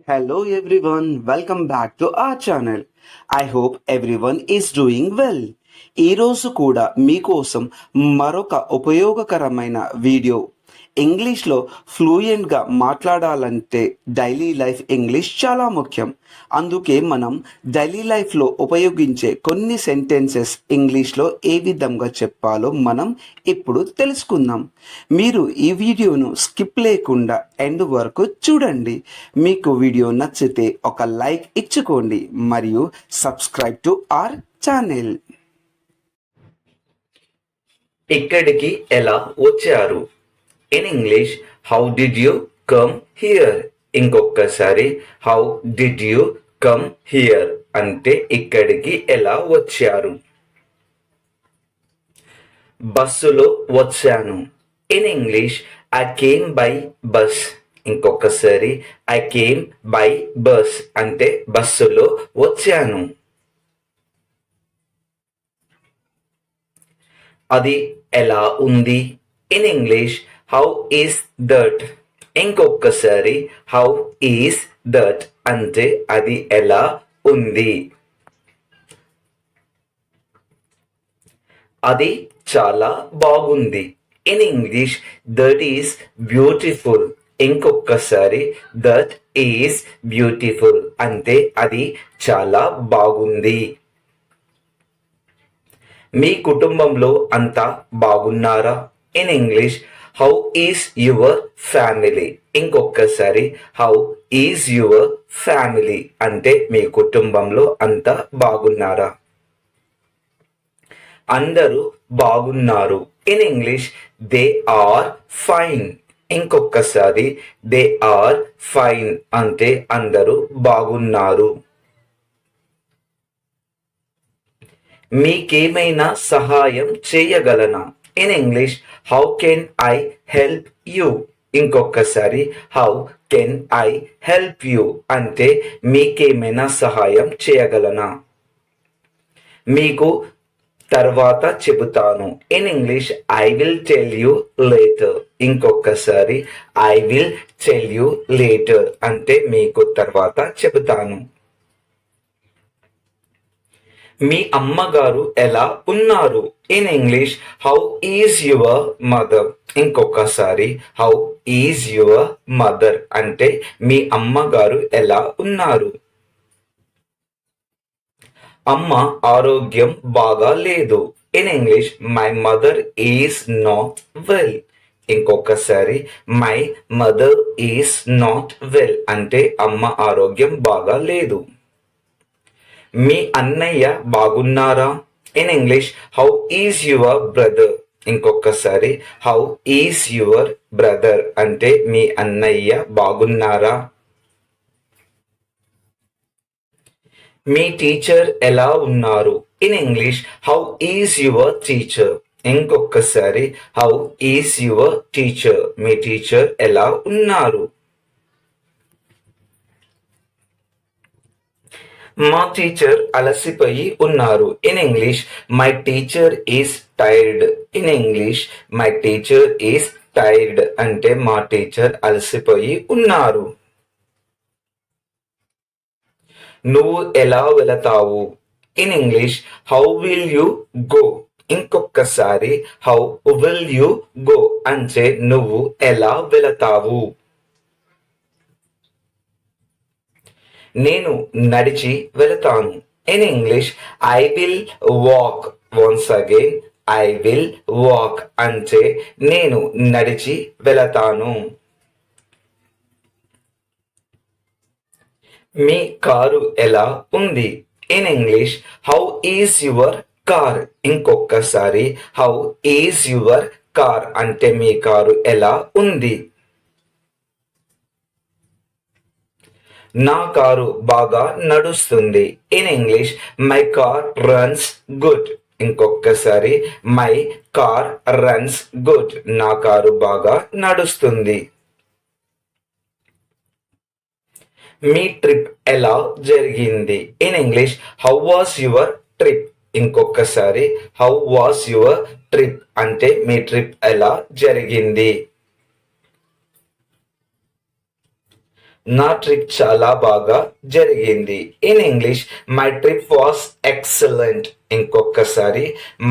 Hello everyone, welcome back to our channel. I hope everyone is doing well. ఈరోజు కూడా మీకోసం మరొక ఉపయోగకరమైన వీడియో. ఇంగ్లీష్లో ఫ్లూయెంట్గా మాట్లాడాలంటే డైలీ లైఫ్ ఇంగ్లీష్ చాలా ముఖ్యం. అందుకే మనం డైలీ లైఫ్లో ఉపయోగించే కొన్ని సెంటెన్సెస్ ఇంగ్లీష్లో ఏ విధంగా చెప్పాలో మనం ఇప్పుడు తెలుసుకుందాం. మీరు ఈ వీడియోను స్కిప్ లేకుండా ఎండ్ వరకు చూడండి. మీకు వీడియో నచ్చితే ఒక లైక్ ఇచ్చుకోండి మరియు సబ్స్క్రైబ్ టు అవర్ ఛానల్. ఇక్కడికి ఎలా వచ్చారు? In English how did you come here. ఇంకొకసారి how did you come here అంటే ఇక్కడికి ఎలా వచ్చారు. బస్సులో వచ్చాను. In English I came by bus. ఇంకొకసారి ఐ కేమ్ బై బస్ అంటే బస్సులో వచ్చాను. అది ఎలా ఉంది? In English how is that. ఇంకొకసారి హౌ ఈస్ దట్ అంటే అది ఎలా ఉంది. అది చాలా బాగుంది. In English that is beautiful. ఇంకొకసారి దట్ ఈస్ బ్యూటిఫుల్ అంటే అది చాలా బాగుంది. మీ కుటుంబంలో అంతా బాగున్నారా? In English how is your family. ఇంకొకసారి హౌ ఈజ్ యువర్ ఫ్యామిలీ అంటే మీ కుటుంబంలో అంతా బాగున్నారా? అందరూ బాగున్నారు. In English they are fine. ఇంకొకసారి దే ఆర్ ఫైన్ అంటే అందరూ బాగున్నారు. మీకేమైనా సహాయం చేయగలనా? In English how can I help you. ఇంకొకసారి how can I help you అంటే మీకేమైనా సహాయం చేయగలనా? మీకు తర్వాత చెబుతాను. In English I will tell you later. ఇంకొకసారి I will tell you later అంటే మీకు తర్వాత చెబుతాను. మీ అమ్మగారు ఎలా ఉన్నారు? In English how is your mother. ఇంకొకసారి హౌ ఈజ్ యువర్ మదర్ అంటే మీ అమ్మగారు ఎలా ఉన్నారు. అమ్మ ఆరోగ్యం బాగా లేదు. In English my mother is not well. ఇంకొకసారి my mother is not well అంటే అమ్మ ఆరోగ్యం బాగా లేదు. మీ అన్నయ్య బాగున్నారా? In English how is your brother. ఇంకొకసారి హౌ ఈజ్ యువర్ బ్రదర్ అంటే మీ అన్నయ్య బాగున్నారా? మీ టీచర్ ఎలా ఉన్నారు? In English how is your teacher. ఇంకొకసారి హౌ ఈజ్ యువర్ టీచర్ మీ టీచర్ ఎలా ఉన్నారు? మా టీచర్ అలసిపోయి ఉన్నారు. In English my teacher is tired. In English my teacher is tired అంటే మా టీచర్ అలసిపోయి ఉన్నారు. నువ్వు ఎలా వెళతావు? In English how will you go. ఇంకొకసారి హౌ విల్ యు గో అంటే నువ్వు ఎలా వెళతావు. నేను నడిచి వెళతాను. In English I will walk. Once again I will walk అంటే నేను నడిచి వెళతాను. మీ కారు ఎలా ఉంది? In English how is your car. ఇంకొకసారి హౌ ఈజ్ యువర్ కార్ అంటే మీ కారు ఎలా ఉంది. నా కారు బాగా నడుస్తుంది. In English my car runs good. ఇంకొకసారి మై కార్ రన్స్ గుడ్ నా కారు బాగా నడుస్తుంది. మీ ట్రిప్ ఎలా జరిగింది? In English how was your trip. ఇంకొకసారి హౌ వాస్ యువర్ ట్రిప్ అంటే మీ ట్రిప్ ఎలా జరిగింది. నా ట్రిప్ చాలా బాగా జరిగింది. In English my trip was excellent. ఇంకొకసారి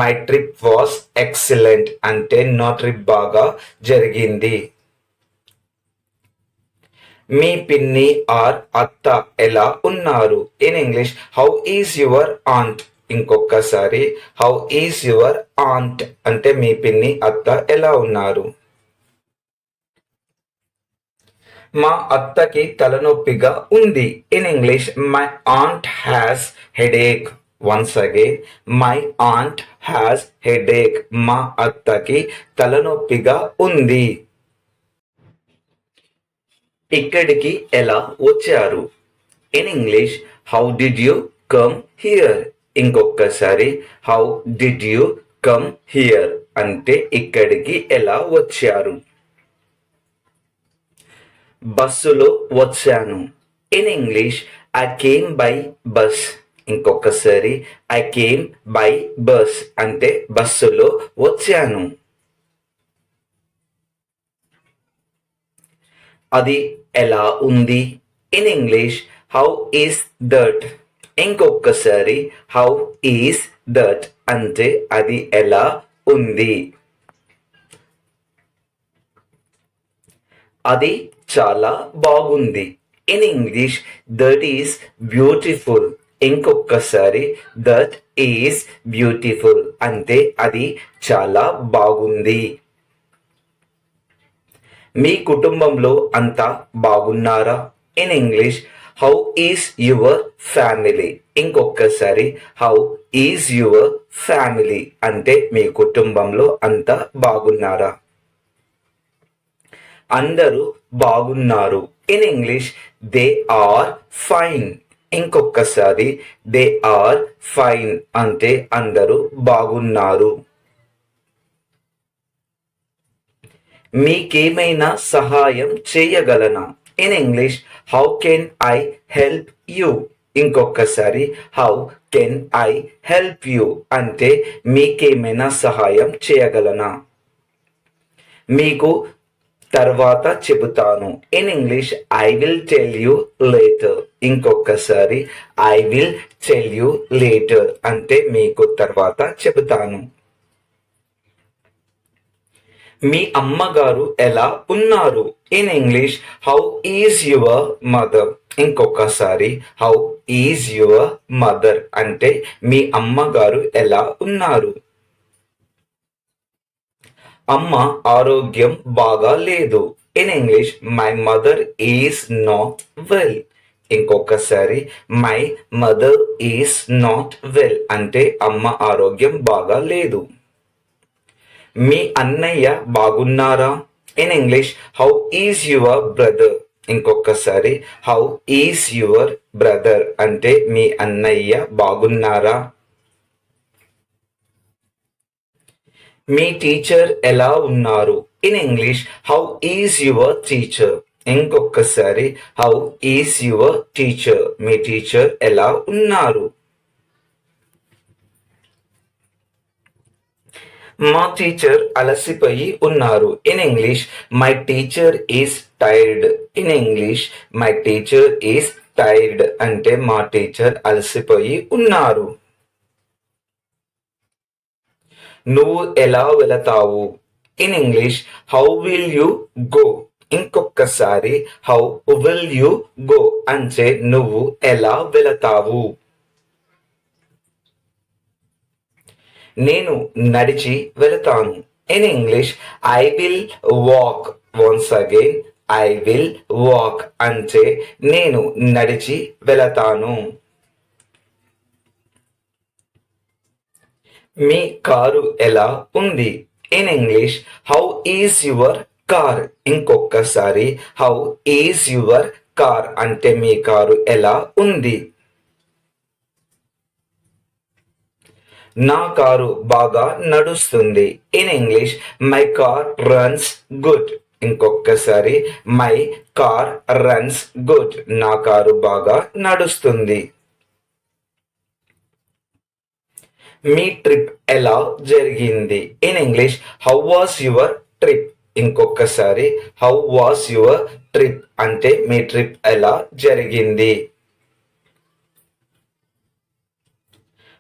మై ట్రిప్ వాస్ ఎక్సలెంట్ అంటే నా ట్రిప్ బాగా జరిగింది. మీ పిన్ని ఆర్ అత్త ఎలా ఉన్నారు? In English how is your aunt. ఇంకొకసారి హౌ ఈజ్ యువర్ ఆంట్ అంటే మీ పిన్ని అత్త ఎలా ఉన్నారు? మా అత్తకి తలనొప్పిగా ఉంది. In English my aunt has headache. Once again my aunt has headache. మా అత్తకి తలనొప్పిగా ఉంది. ఇక్కడికి ఎలా వచ్చారు? In English how did you come here. ఇంకొకసారి how did you come here అంటే ఇక్కడికి ఎలా వచ్చారు? బస్సులో వచ్చాను. In English I came by bus. ఇంకొకసారి ఐ కేమ్ బై బస్ అంటే బస్సులో వచ్చాను. అది ఎలా ఉంది? In English how is that. ఇంకొకసారి హౌ ఈస్ దట్ అంటే అది ఎలా ఉంది. అది చాలా బాగుంది. In English that is beautiful. ఇంకొకసారి దట్ ఈస్ బ్యూటిఫుల్ అంటే అది చాలా బాగుంది. మీ కుటుంబంలో అంతా బాగున్నారా? In English how is your family. ఇంకొకసారి హౌ ఈజ్ యువర్ ఫ్యామిలీ అంటే మీ కుటుంబంలో అంతా బాగున్నారా? అందరూ బాగున్నారు. In English they are fine. ఇంకొకసారి దే ఆర్ ఫైన్ అంటే అందరూ బాగున్నారు. మీకేమైనా సహాయం చేయగలనా? In English how can I help you. ఇంకొకసారి how can I help you అంటే మీకేమైనా సహాయం చేయగలనా? మీకు తర్వాత చెబుతాను. In English I will tell you later. ఇంకొకసారి I will tell you later అంటే మీకు తర్వాత చెబుతాను. మీ అమ్మగారు ఎలా ఉన్నారు? In English how is your mother. ఇంకొకసారి హౌ ఈజ్ యువర్ మదర్ అంటే మీ అమ్మగారు ఎలా ఉన్నారు? అమ్మ ఆరోగ్యం బాగా లేదు. In English my mother is not well. ఇంకొకసారి my mother is not well అంటే అమ్మ ఆరోగ్యం బాగా లేదు. మీ అన్నయ్య బాగున్నారా? In English how is your brother. ఇంకొకసారి హౌ ఈజ్ యువర్ బ్రదర్ అంటే మీ అన్నయ్య బాగున్నారా? మీ టీచర్ ఎలా ఉన్నారు? In English how is your teacher. ఇంకొకసారి హౌ ఈజ్ యువర్ టీచర్ మీ టీచర్ ఎలా ఉన్నారు? మా టీచర్ అలసిపోయి ఉన్నారు. In English my teacher is tired. In English my teacher is tired అంటే మా టీచర్ అలసిపోయి ఉన్నారు. నువ్వు ఎలా వెళతావు? In English how will you go. ఇంకొకసారి హౌ విల్ యు గో అంటే నువ్వు ఎలా వెళతావు? నేను నడిచి వెళతాను. In English I will walk. Once again I will walk అంటే నేను నడిచి వెళతాను. మీ కారు ఎలా ఉంది? In English how is your car. ఇంకొకసారి హౌ ఈజ్ యువర్ కార్ అంటే మీ కారు ఎలా ఉంది? నా కారు బాగా నడుస్తుంది. In English my car runs good. ఇంకొకసారి మై కార్ రన్స్ గుడ్ నా కారు బాగా నడుస్తుంది. మీ ట్రిప్ ఎలా జరిగింది? In English how was your trip. ఇంకొకసారి హౌ వాస్ యువర్ ట్రిప్ అంటే మీ ట్రిప్ ఎలా జరిగింది.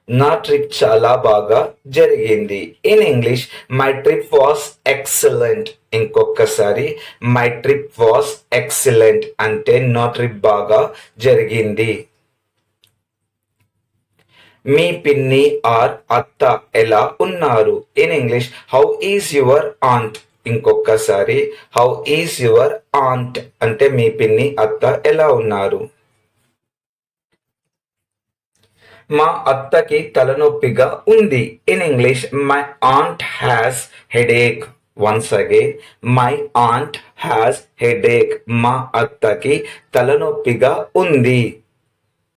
నా ట్రిప్ చాలా బాగా జరిగింది. In English my trip was excellent. ఇంకొకసారి మై ట్రిప్ వాస్ ఎక్సలెంట్ అంటే నా ట్రిప్ బాగా జరిగింది. మీ పిన్ని ఆర్ అత్త ఎలా ఉన్నారు. In English how is your aunt. ఇంకొకసారి హౌ ఈజ్ యువర్ ఆంట్ అంటే మీ పిన్ని అత్త ఎలా ఉన్నారు. మా అత్తకి తలనొప్పిగా ఉంది. In English my aunt has headache. Once again my aunt has headache. మా అత్తకి తలనొప్పిగా ఉంది.